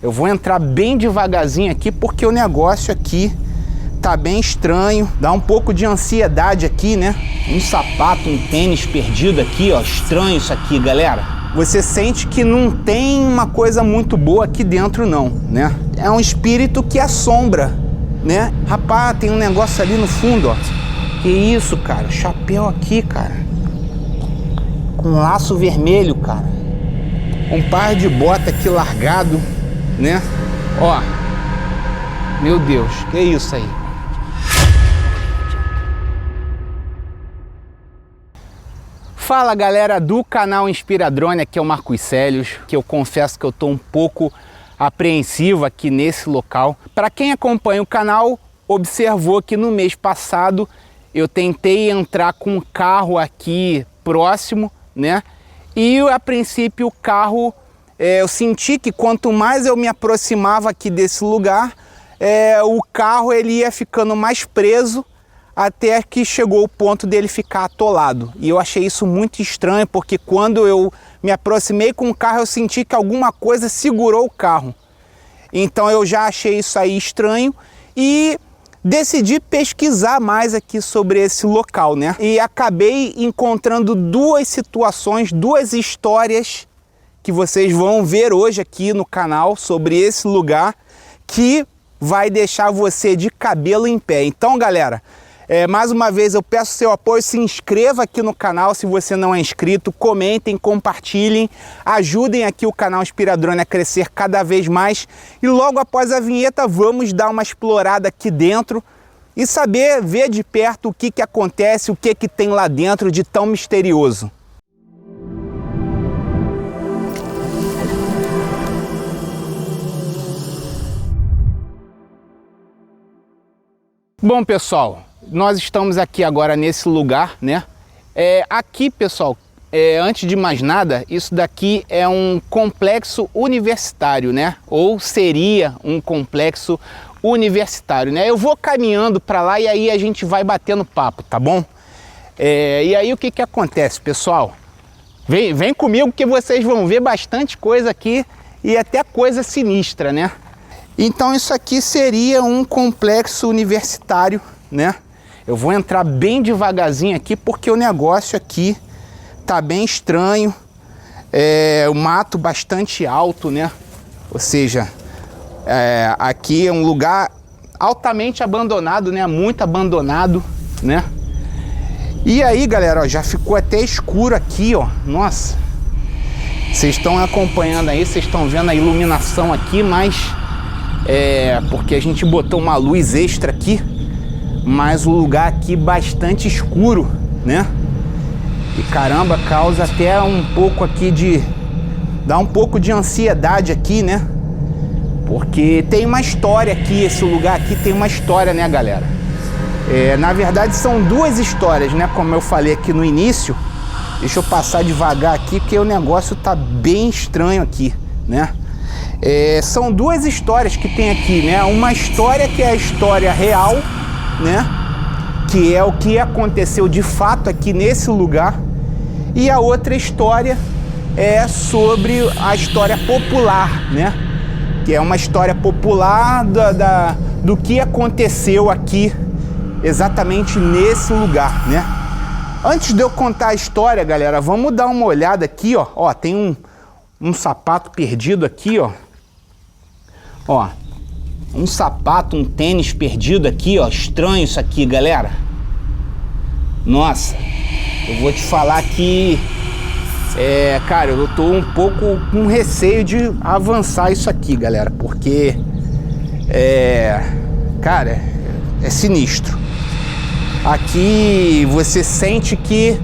Eu vou entrar bem devagarzinho aqui porque o negócio aqui tá bem estranho. Dá um pouco de ansiedade aqui, né? Um sapato, um tênis perdido aqui, ó. Estranho isso aqui, galera. Você sente que não tem uma coisa muito boa aqui dentro não, né? É um espírito que assombra, né? Rapaz, tem um negócio ali no fundo, ó. Que isso, cara? Chapéu aqui, cara. Com laço vermelho, cara. Um par de bota aqui largado, né? Ó. Meu Deus, que isso aí? Fala, galera do canal Inspiradrone, aqui é o Marcos Célios, que eu confesso que eu tô um pouco apreensivo aqui nesse local. Para quem acompanha o canal, observou que no mês passado eu tentei entrar com um carro aqui próximo, né? E a princípio o carro, eu senti que quanto mais eu me aproximava aqui desse lugar, o carro ele ia ficando mais preso até que chegou o ponto dele ficar atolado. E eu achei isso muito estranho, porque quando eu me aproximei com o carro, eu senti que alguma coisa segurou o carro. Então eu já achei isso aí estranho e decidi pesquisar mais aqui sobre esse local, né? E acabei encontrando duas situações, duas histórias que vocês vão ver hoje aqui no canal sobre esse lugar que vai deixar você de cabelo em pé. Então, galera, mais uma vez eu peço seu apoio, se inscreva aqui no canal se você não é inscrito, comentem, compartilhem, ajudem aqui o canal Inspiradrone a crescer cada vez mais e logo após a vinheta vamos dar uma explorada aqui dentro e saber, ver de perto o que acontece, o que tem lá dentro de tão misterioso. Bom, pessoal, nós estamos aqui agora nesse lugar, né? Aqui, pessoal, antes de mais nada, isso daqui é um complexo universitário, né? Ou seria um complexo universitário, né? Eu vou caminhando para lá e aí a gente vai batendo papo, tá bom? E aí o que acontece, pessoal? Vem comigo que vocês vão ver bastante coisa aqui e até coisa sinistra, né? Então isso aqui seria um complexo universitário, né? Eu vou entrar bem devagarzinho aqui porque o negócio aqui tá bem estranho. O mato bastante alto, né? Ou seja, aqui é um lugar altamente abandonado, né? Muito abandonado, né? E aí, galera, ó, já ficou até escuro aqui, ó. Nossa, vocês estão acompanhando aí, vocês estão vendo a iluminação aqui, mas porque a gente botou uma luz extra aqui. Mas o lugar aqui bastante escuro, né? E caramba, causa até um pouco aqui dá um pouco de ansiedade aqui, né? Porque tem uma história aqui, esse lugar aqui tem uma história, né, galera? Na verdade são duas histórias, né? Como eu falei aqui no início. Deixa eu passar devagar aqui, porque o negócio tá bem estranho aqui, né? São duas histórias que tem aqui, né? Uma história que é a história real, né? Que é o que aconteceu de fato aqui nesse lugar, e a outra história é sobre a história popular, né? Que é uma história popular do que aconteceu aqui exatamente nesse lugar, né? Antes de eu contar a história, galera, vamos dar uma olhada aqui, ó. Ó, tem um sapato perdido aqui, ó. Ó. Um sapato, um tênis perdido aqui, ó. Estranho isso aqui, galera. Nossa, eu vou te falar que cara, eu tô um pouco com receio de avançar isso aqui, galera, porque cara, é sinistro. Aqui você sente que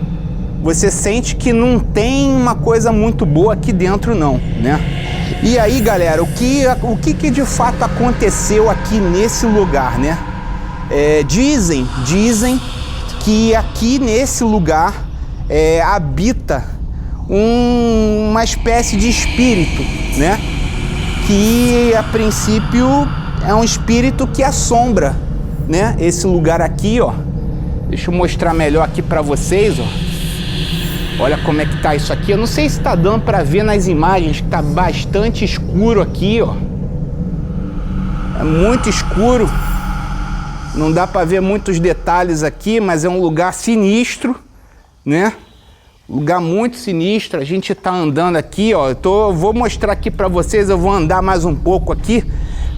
não tem uma coisa muito boa aqui dentro não, né? E aí, galera, o que de fato aconteceu aqui nesse lugar, né? Dizem que aqui nesse lugar habita uma espécie de espírito, né? Que a princípio é um espírito que assombra, né? Esse lugar aqui, ó. Deixa eu mostrar melhor aqui para vocês, ó. Olha como é que tá isso aqui. Eu não sei se tá dando para ver nas imagens, que tá bastante escuro aqui, ó. É muito escuro, não dá para ver muitos detalhes aqui, mas é um lugar sinistro, né? Lugar muito sinistro. A gente tá andando aqui, ó. Eu vou mostrar aqui para vocês, eu vou andar mais um pouco aqui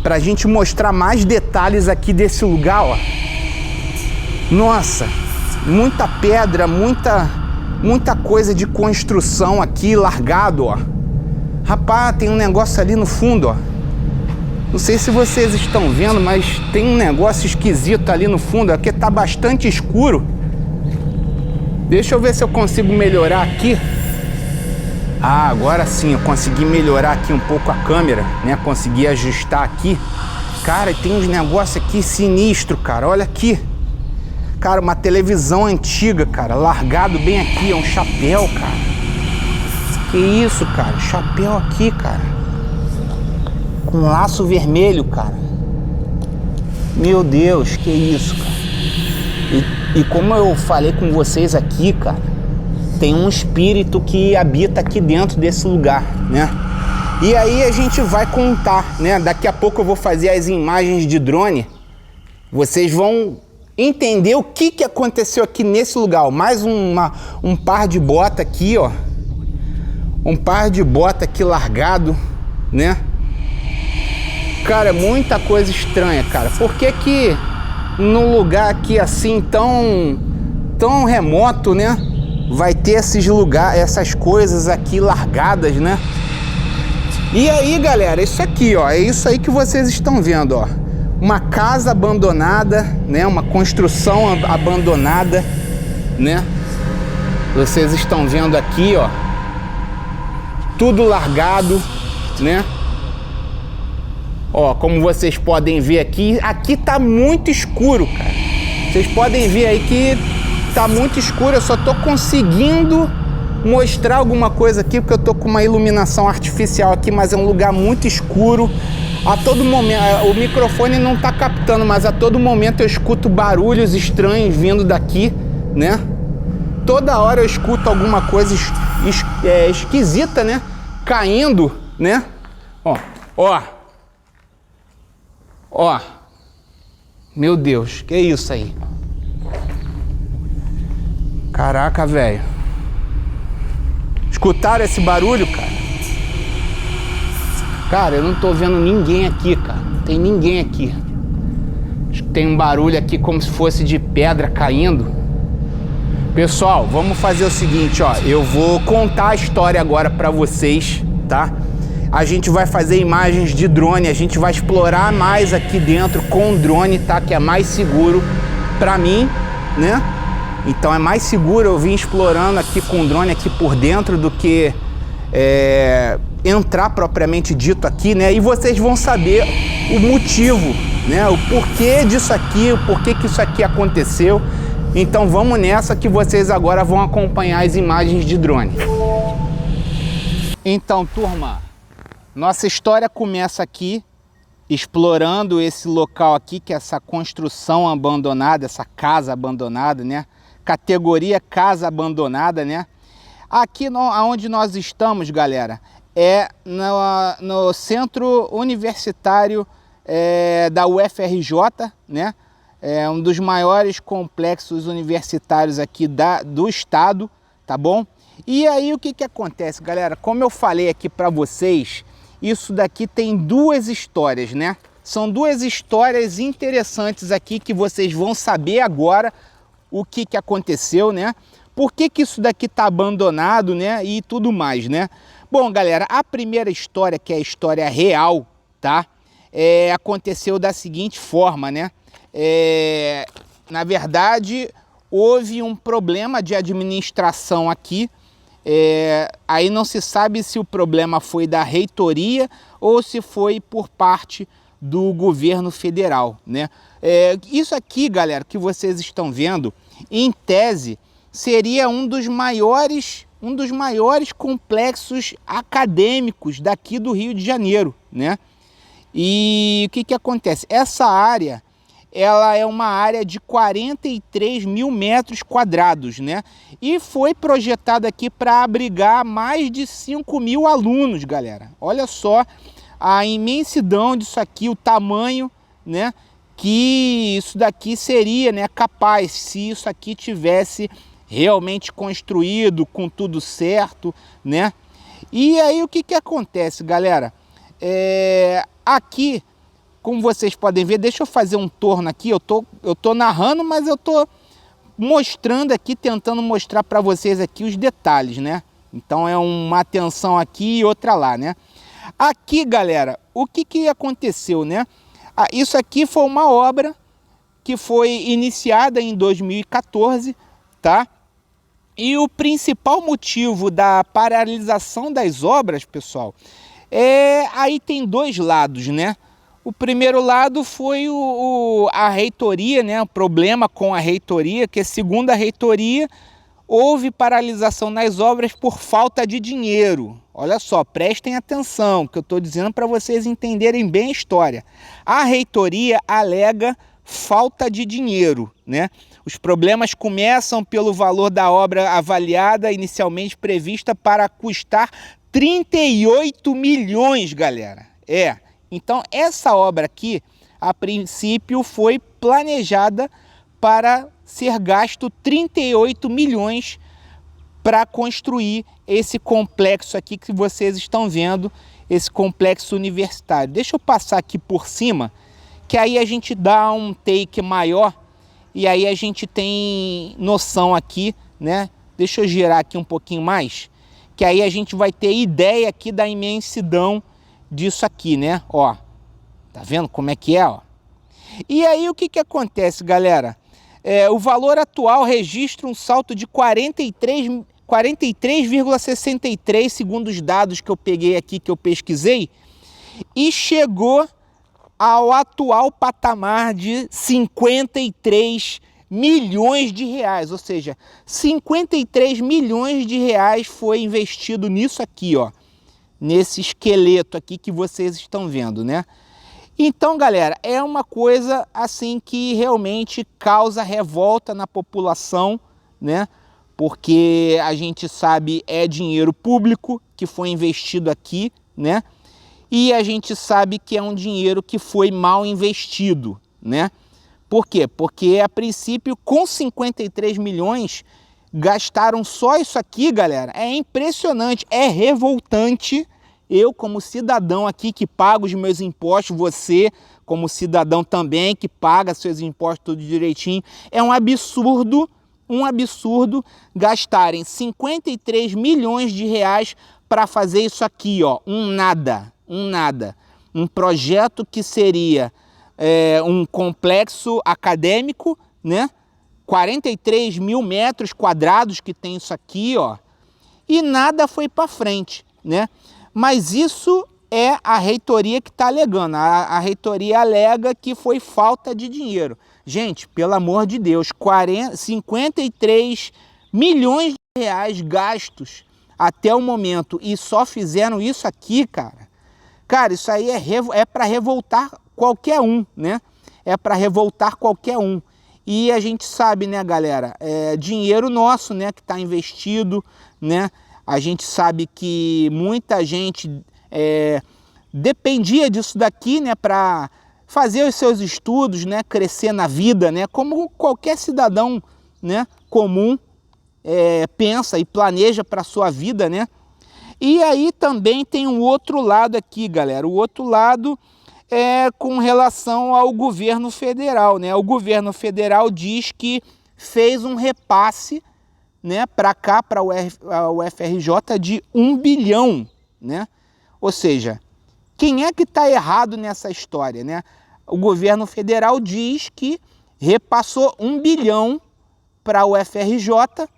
pra gente mostrar mais detalhes aqui desse lugar, ó. Nossa, muita pedra, muita coisa de construção aqui largado, ó. Rapaz, tem um negócio ali no fundo, ó. Não sei se vocês estão vendo, mas tem um negócio esquisito ali no fundo, aqui tá bastante escuro. Deixa eu ver se eu consigo melhorar aqui. Ah, agora sim, eu consegui melhorar aqui um pouco a câmera, né? Consegui ajustar aqui. Cara, tem uns negócios aqui sinistros, cara, olha aqui. Cara, uma televisão antiga, cara, largado bem aqui, é um chapéu, cara. Que isso, cara, chapéu aqui, cara. Com laço vermelho, cara. Meu Deus, que isso, cara. E como eu falei com vocês aqui, cara, tem um espírito que habita aqui dentro desse lugar, né? E aí a gente vai contar, né? Daqui a pouco eu vou fazer as imagens de drone. Vocês vão entender o que aconteceu aqui nesse lugar. Mais um par de bota aqui, ó. Um par de bota aqui largado, né? Cara, muita coisa estranha, cara. Por que num lugar aqui assim tão remoto, né, vai ter esses lugares, essas coisas aqui largadas, né? E aí, galera, isso aqui, ó, é isso aí que vocês estão vendo, ó. Uma casa abandonada, né? Uma construção abandonada, né? Vocês estão vendo aqui, ó. Tudo largado, né? Ó, como vocês podem ver aqui, aqui tá muito escuro, cara. Vocês podem ver aí que tá muito escuro, eu só tô conseguindo mostrar alguma coisa aqui, porque eu tô com uma iluminação artificial aqui, mas é um lugar muito escuro. A todo momento, o microfone não tá captando, mas a todo momento eu escuto barulhos estranhos vindo daqui, né? Toda hora eu escuto alguma coisa esquisita, né? Caindo, né? Ó. Meu Deus, que é isso aí? Caraca, velho. Escutaram esse barulho, cara? Cara, eu não tô vendo ninguém aqui, cara. Não tem ninguém aqui. Acho que tem um barulho aqui como se fosse de pedra caindo. Pessoal, vamos fazer o seguinte, ó. Eu vou contar a história agora pra vocês, tá? A gente vai fazer imagens de drone, a gente vai explorar mais aqui dentro com o drone, tá? Que é mais seguro pra mim, né? Então é mais seguro eu vir explorando aqui com o drone aqui por dentro do que entrar propriamente dito aqui, né? E vocês vão saber o motivo, né? O porquê disso aqui, o porquê que isso aqui aconteceu. Então vamos nessa que vocês agora vão acompanhar as imagens de drone. Então, turma, nossa história começa aqui, explorando esse local aqui, que é essa construção abandonada, essa casa abandonada, né? Categoria casa abandonada, né? Aqui onde nós estamos, galera, é no Centro Universitário da UFRJ, né? É um dos maiores complexos universitários aqui do estado, tá bom? E aí o que acontece, galera? Como eu falei aqui para vocês, isso daqui tem duas histórias, né? São duas histórias interessantes aqui que vocês vão saber agora o que aconteceu, né? Por que isso daqui tá abandonado, né? E tudo mais, né? Bom, galera, a primeira história, que é a história real, tá? Aconteceu da seguinte forma, né? Na verdade, houve um problema de administração aqui. Aí não se sabe se o problema foi da reitoria ou se foi por parte do governo federal, né? Isso aqui, galera, que vocês estão vendo, em tese, seria um dos maiores complexos acadêmicos daqui do Rio de Janeiro, né? E o que acontece? Essa área, ela é uma área de 43 mil metros quadrados, né? E foi projetada aqui para abrigar mais de 5 mil alunos, galera. Olha só a imensidão disso aqui, o tamanho, né, que isso daqui seria, né, capaz, se isso aqui tivesse realmente construído, com tudo certo, né? E aí o que que acontece, galera? Aqui, como vocês podem ver, deixa eu fazer um torno aqui, eu tô narrando, mas eu tô mostrando aqui, tentando mostrar para vocês aqui os detalhes, né? Então é uma atenção aqui e outra lá, né? Aqui, galera, o que que aconteceu, né? Isso aqui foi uma obra que foi iniciada em 2014, tá? E o principal motivo da paralisação das obras, pessoal, aí tem dois lados, né? O primeiro lado foi a reitoria, né? O problema com a reitoria, que segundo a reitoria, houve paralisação nas obras por falta de dinheiro. Olha só, prestem atenção, que eu estou dizendo para vocês entenderem bem a história. A reitoria alega falta de dinheiro, né? Os problemas começam pelo valor da obra avaliada, inicialmente prevista para custar 38 milhões, galera. Então essa obra aqui, a princípio, foi planejada para ser gasto 38 milhões para construir esse complexo aqui que vocês estão vendo, esse complexo universitário. Deixa eu passar aqui por cima, que aí a gente dá um take maior e aí a gente tem noção aqui, né? Deixa eu girar aqui um pouquinho mais, que aí a gente vai ter ideia aqui da imensidão disso aqui, né? Ó, tá vendo como é que é, ó? E aí o que que acontece, galera? O valor atual registra um salto de 43,63 segundo os dados que eu peguei aqui, que eu pesquisei, e chegou ao atual patamar de 53 milhões de reais, ou seja, 53 milhões de reais foi investido nisso aqui, ó, nesse esqueleto aqui que vocês estão vendo, né? Então, galera, é uma coisa assim que realmente causa revolta na população, né? Porque a gente sabe é dinheiro público que foi investido aqui, né? E a gente sabe que é um dinheiro que foi mal investido, né? Por quê? Porque a princípio com 53 milhões gastaram só isso aqui, galera. É impressionante, é revoltante. Eu, como cidadão aqui que pago os meus impostos, você, como cidadão também que paga seus impostos tudo direitinho, é um absurdo gastarem 53 milhões de reais para fazer isso aqui, ó, um nada. Um projeto que seria um complexo acadêmico, né? 43 mil metros quadrados que tem isso aqui, ó, e nada foi para frente, né? Mas isso é a reitoria que está alegando. A reitoria alega que foi falta de dinheiro. Gente, pelo amor de Deus, 53 milhões de reais gastos até o momento e só fizeram isso aqui, cara. Cara, isso aí é para revoltar qualquer um, né? É para revoltar qualquer um. E a gente sabe, né, galera, é dinheiro nosso, né, que está investido, né? A gente sabe que muita gente dependia disso daqui, né, para fazer os seus estudos, né, crescer na vida, né, como qualquer cidadão, né, comum pensa e planeja para a sua vida, né? E aí também tem um outro lado aqui, galera. O outro lado é com relação ao governo federal, né? O governo federal diz que fez um repasse, né, para cá, para o UFRJ, de 1 bilhão, né? Ou seja, quem é que está errado nessa história, né? O governo federal diz que repassou 1 bilhão para o UFRJ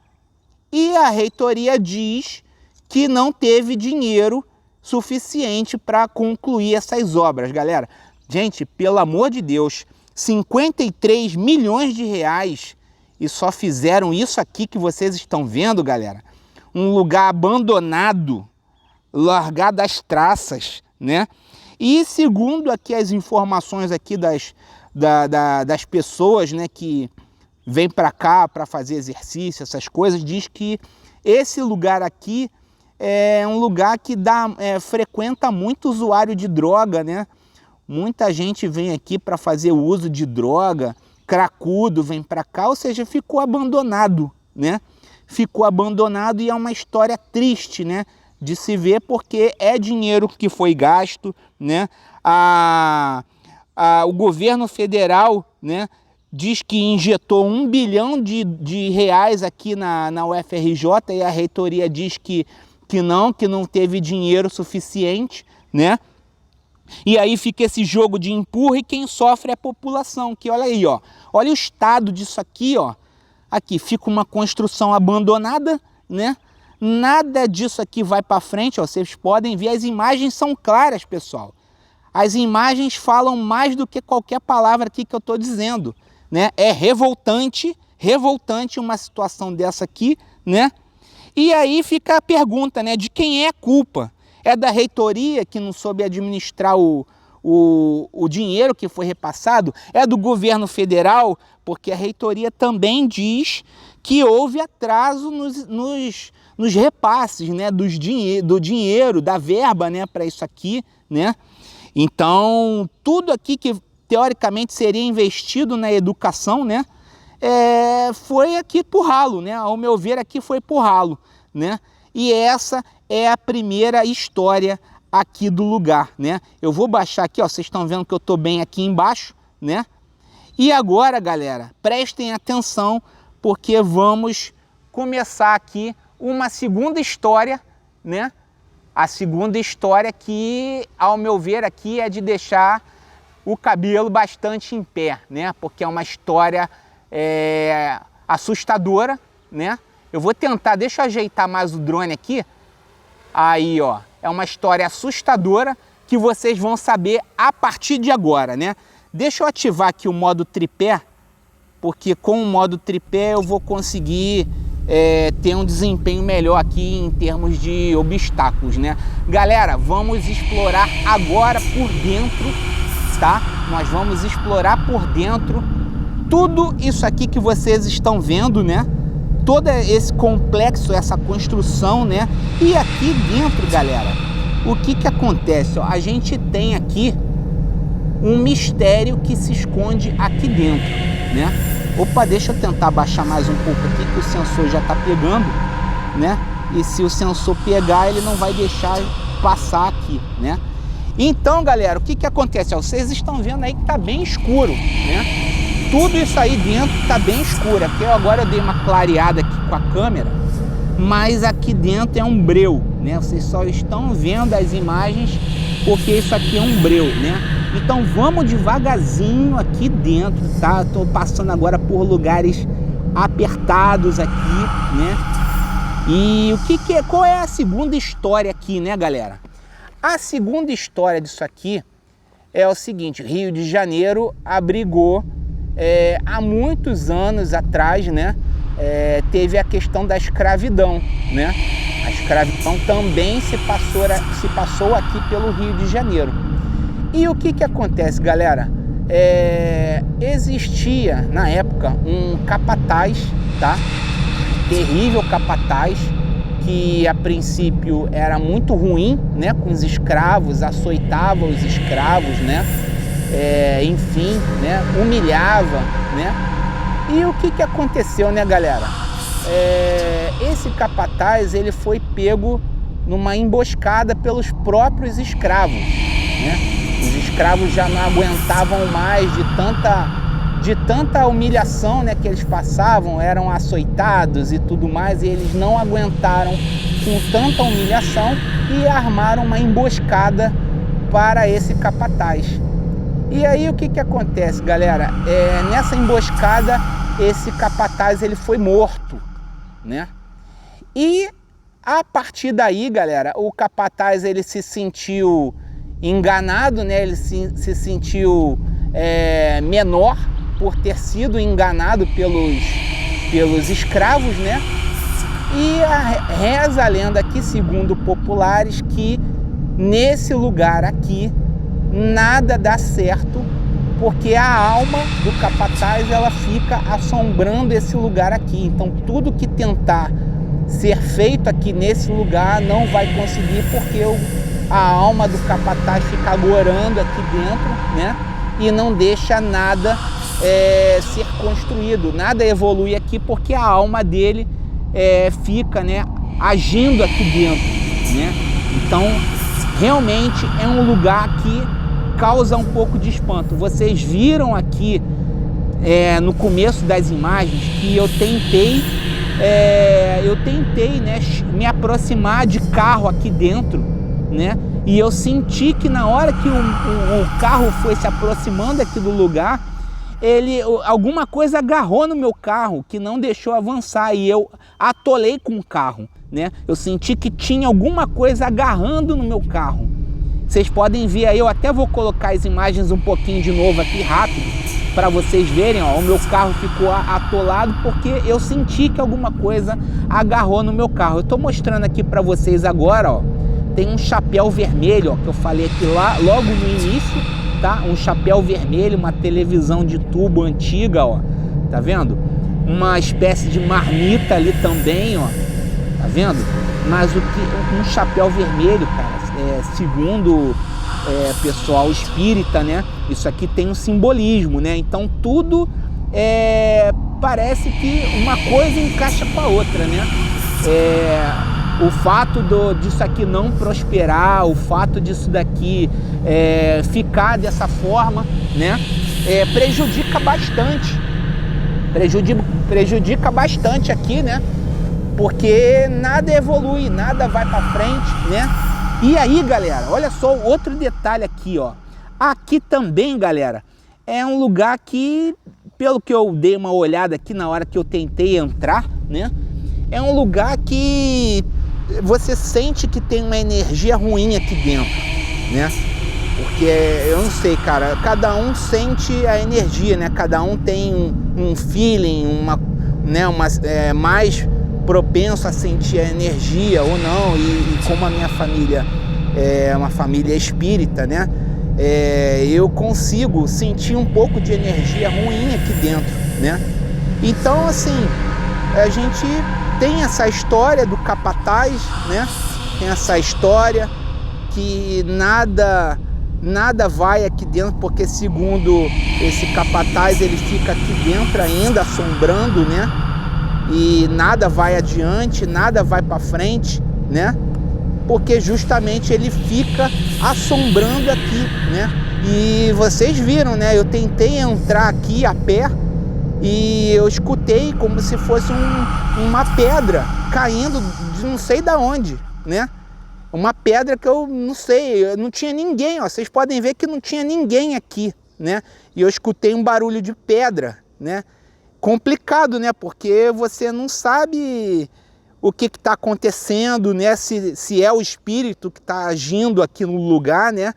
e a reitoria diz que não teve dinheiro suficiente para concluir essas obras, galera. Gente, pelo amor de Deus, 53 milhões de reais e só fizeram isso aqui que vocês estão vendo, galera. Um lugar abandonado, largado às traças, né? E segundo aqui as informações aqui das pessoas, né, que vêm para cá para fazer exercício, essas coisas, diz que esse lugar aqui é um lugar que frequenta muito usuário de droga, né? Muita gente vem aqui para fazer o uso de droga, cracudo vem para cá, ou seja, ficou abandonado, né? Ficou abandonado e é uma história triste, né? De se ver, porque é dinheiro que foi gasto, né? O governo federal, né, diz que injetou 1 bilhão de reais aqui na UFRJ e a reitoria diz que não teve dinheiro suficiente, né? E aí fica esse jogo de empurra e quem sofre é a população, que olha aí, ó. Olha o estado disso aqui, ó. Aqui fica uma construção abandonada, né? Nada disso aqui vai para frente, ó. Vocês podem ver, as imagens são claras, pessoal. As imagens falam mais do que qualquer palavra aqui que eu estou dizendo, né? É revoltante uma situação dessa aqui, né? E aí fica a pergunta, né? De quem é a culpa? É da reitoria que não soube administrar o dinheiro que foi repassado? É do governo federal? Porque a reitoria também diz que houve atraso nos repasses, né? Do dinheiro, da verba, né? Para isso aqui, né? Então, tudo aqui que teoricamente seria investido na educação, né? Foi aqui por ralo, né? Ao meu ver, aqui foi por ralo, né? E essa é a primeira história aqui do lugar, né? Eu vou baixar aqui, ó, vocês estão vendo que eu tô bem aqui embaixo, né? E agora, galera, prestem atenção, porque vamos começar aqui uma segunda história, né? A segunda história que, ao meu ver, aqui é de deixar o cabelo bastante em pé, né? Porque é uma história assustadora, né? Eu vou tentar, deixa eu ajeitar mais o drone aqui. Aí, ó, é uma história assustadora que vocês vão saber a partir de agora, né? Deixa eu ativar aqui o modo tripé, porque com o modo tripé eu vou conseguir ter um desempenho melhor aqui em termos de obstáculos, né? Galera, vamos explorar agora por dentro, tá? Nós vamos explorar por dentro tudo isso aqui que vocês estão vendo, né? Todo esse complexo, essa construção, né? E aqui dentro, galera, o que acontece? Ó, a gente tem aqui um mistério que se esconde aqui dentro, né? Opa, deixa eu tentar baixar mais um pouco aqui, que o sensor já tá pegando, né? E se o sensor pegar, ele não vai deixar passar aqui, né? Então, galera, o que acontece? Ó, vocês estão vendo aí que tá bem escuro, né? Tudo isso aí dentro tá bem escuro. Aqui agora eu dei uma clareada aqui com a câmera, mas aqui dentro é um breu, né? Vocês só estão vendo as imagens porque isso aqui é um breu, né? Então vamos devagarzinho aqui dentro, tá? Tô passando agora por lugares apertados aqui, né? E qual é a segunda história aqui, né, galera? A segunda história disso aqui é o seguinte: Rio de Janeiro abrigou há muitos anos atrás, né? Teve a questão da escravidão, né? A escravidão também se passou aqui pelo Rio de Janeiro. E o que acontece, galera? Existia na época um capataz, tá? Terrível capataz, que a princípio era muito ruim, né? Com os escravos, açoitava os escravos, né? Enfim, né? Humilhava, né? E o que aconteceu, né, galera? Esse capataz, ele foi pego numa emboscada pelos próprios escravos, né? Os escravos já não aguentavam mais de tanta humilhação, né, que eles passavam, eram açoitados e tudo mais, e eles não aguentaram com tanta humilhação e armaram uma emboscada para esse capataz. E aí o que acontece, galera? Nessa emboscada, esse capataz ele foi morto, né? E a partir daí, galera, o capataz ele se sentiu enganado, né? Ele se sentiu menor por ter sido enganado pelos escravos, né? E reza a lenda aqui, segundo populares, que nesse lugar aqui nada dá certo, porque a alma do capataz ela fica assombrando esse lugar aqui. Então tudo que tentar ser feito aqui nesse lugar não vai conseguir, porque a alma do capataz fica agorando aqui dentro, né? E não deixa nada ser construído, nada evolui aqui, porque a alma dele fica, né, agindo aqui dentro, né? Então, realmente é um lugar que causa um pouco de espanto. Vocês viram aqui no começo das imagens que eu tentei, né, me aproximar de carro aqui dentro, né? E eu senti que na hora que o carro foi se aproximando aqui do lugar, alguma coisa agarrou no meu carro que não deixou avançar, e eu atolei com o carro, né? Eu senti que tinha alguma coisa agarrando no meu carro. Vocês podem ver aí, eu até vou colocar as imagens um pouquinho de novo aqui rápido, para vocês verem, ó, o meu carro ficou atolado porque eu senti que alguma coisa agarrou no meu carro. Eu estou mostrando aqui para vocês agora, ó, tem um chapéu vermelho, ó, que eu falei aqui logo no início, tá? Um chapéu vermelho, uma televisão de tubo antiga, ó, tá vendo? Uma espécie de marmita ali também, ó, tá vendo? Mas um chapéu vermelho, cara, segundo pessoal espírita, né? Isso aqui tem um simbolismo, né? Então tudo parece que uma coisa encaixa com a outra, né? O fato disso aqui não prosperar, o fato disso daqui ficar dessa forma, né? Prejudica bastante. Prejudica bastante aqui, né? Porque nada evolui, nada vai para frente, né? E aí, galera, olha só outro detalhe aqui, ó. Aqui também, galera, é um lugar que, pelo que eu dei uma olhada aqui na hora que eu tentei entrar, né? É um lugar que você sente que tem uma energia ruim aqui dentro, né? Porque eu não sei, cara, cada um sente a energia, né? Cada um tem um feeling, mais propenso a sentir a energia ou não, e como a minha família é uma família espírita, né? Eu consigo sentir um pouco de energia ruim aqui dentro, né? Então, assim, a gente tem essa história do capataz, né? Tem essa história que nada vai aqui dentro, porque segundo esse capataz, ele fica aqui dentro ainda assombrando, né? E nada vai adiante, nada vai para frente, né? Porque justamente ele fica assombrando aqui, né? E vocês viram, né? Eu tentei entrar aqui a pé e eu escutei como se fosse uma pedra caindo de não sei da onde, né? Uma pedra que eu não sei, não tinha ninguém, ó. Vocês podem ver que não tinha ninguém aqui, né? E eu escutei um barulho de pedra, né? Complicado, né? Porque você não sabe o que está acontecendo, né? Se é o espírito que está agindo aqui no lugar, né?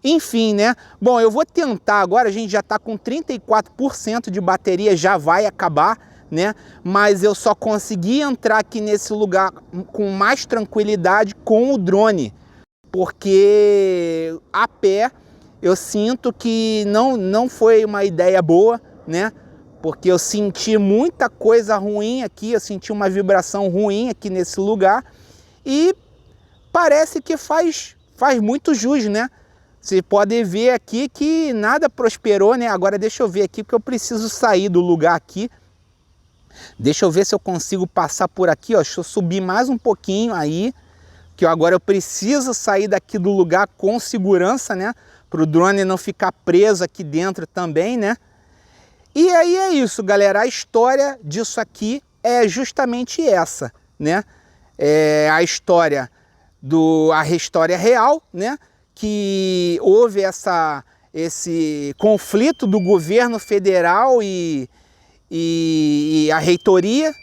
Enfim, né? Bom, eu vou tentar agora, a gente já está com 34% de bateria, já vai acabar, né? Mas eu só consegui entrar aqui nesse lugar com mais tranquilidade com o drone, porque a pé eu sinto que não foi uma ideia boa, né? Porque eu senti muita coisa ruim aqui, eu senti uma vibração ruim aqui nesse lugar e parece que faz muito jus, né? Você pode ver aqui que nada prosperou, né? Agora deixa eu ver aqui, porque eu preciso sair do lugar aqui. Deixa eu ver se eu consigo passar por aqui, ó. Deixa eu subir mais um pouquinho aí, que agora eu preciso sair daqui do lugar com segurança, né? Para o drone não ficar preso aqui dentro também, né? E aí é isso, galera. A história disso aqui é justamente essa, né? A história real, né? Que houve esse conflito do governo federal e a reitoria,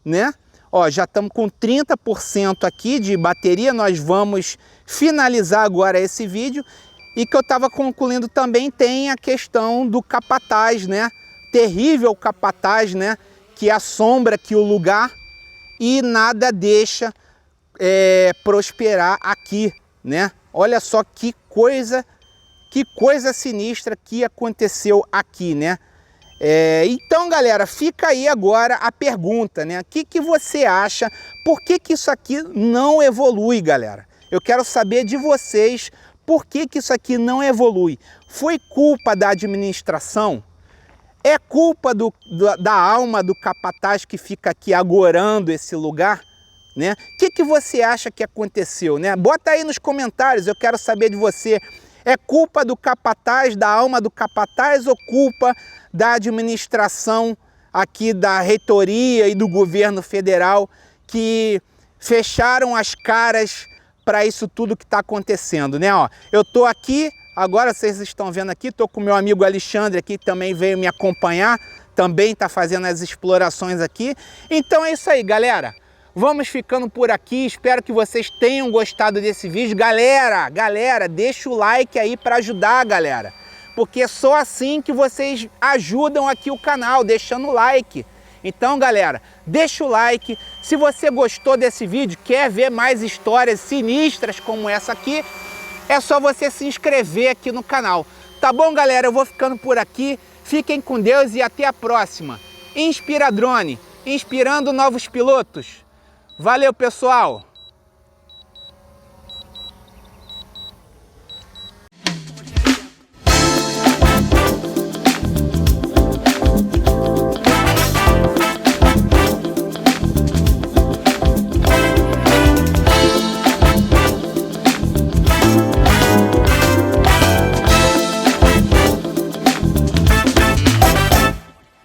né? Ó, já estamos com 30% aqui de bateria. Nós vamos finalizar agora esse vídeo. E que eu estava concluindo também, tem a questão do capataz, né? Terrível capataz, né? Que assombra aqui o lugar e nada deixa prosperar aqui, né? Olha só que coisa sinistra que aconteceu aqui, né? Então, galera, fica aí agora a pergunta, né? O que você acha? Por que isso aqui não evolui, galera? Eu quero saber de vocês por que isso aqui não evolui. Foi culpa da administração? É culpa da alma do capataz que fica aqui agorando esse lugar? Né? O que você acha que aconteceu? Né? Bota aí nos comentários, eu quero saber de você. É culpa do capataz, da alma do capataz, ou culpa da administração aqui da reitoria e do governo federal que fecharam as caras para isso tudo que está acontecendo, né? Ó, eu estou aqui, agora vocês estão vendo aqui, estou com meu amigo Alexandre aqui, que também veio me acompanhar, também está fazendo as explorações aqui. Então é isso aí, galera. Vamos ficando por aqui, espero que vocês tenham gostado desse vídeo. Galera, deixa o like aí para ajudar, galera. Porque é só assim que vocês ajudam aqui o canal, deixando o like. Então, galera, deixa o like. Se você gostou desse vídeo, quer ver mais histórias sinistras como essa aqui, é só você se inscrever aqui no canal. Tá bom, galera? Eu vou ficando por aqui. Fiquem com Deus e até a próxima. Inspira Drone, inspirando novos pilotos. Valeu, pessoal!